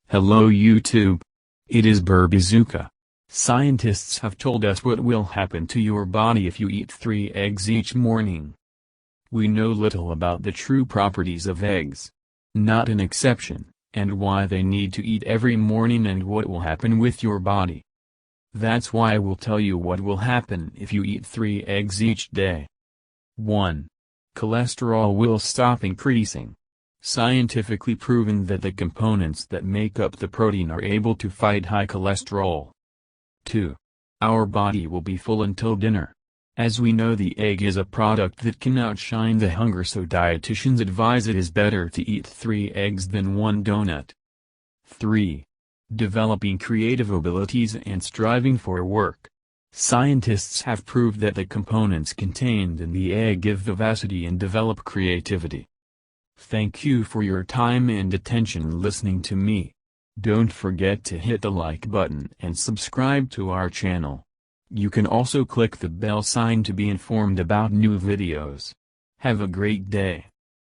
Hello YouTube. It is Burbazooka. Scientists have told us what will happen to your body if you eat 3 eggs each morning. We know little about the true properties of eggs. Not an exception, and why they need to eat every morning and what will happen with your body. That's why I will tell you what will happen if you eat 3 eggs each day. 1. Cholesterol will stop increasing. Scientifically proven that the components that make up the protein are able to fight high cholesterol. 2. Our body will be full until dinner. As we know, the egg is a product that can outshine the hunger, so dietitians advise it is better to eat 3 eggs than 1 donut. 3. Developing creative abilities and striving for work. Scientists have proved that the components contained in the egg give vivacity and develop creativity. Thank you for your time and attention listening to me. Don't forget to hit the like button and subscribe to our channel. You can also click the bell sign to be informed about new videos. Have a great day.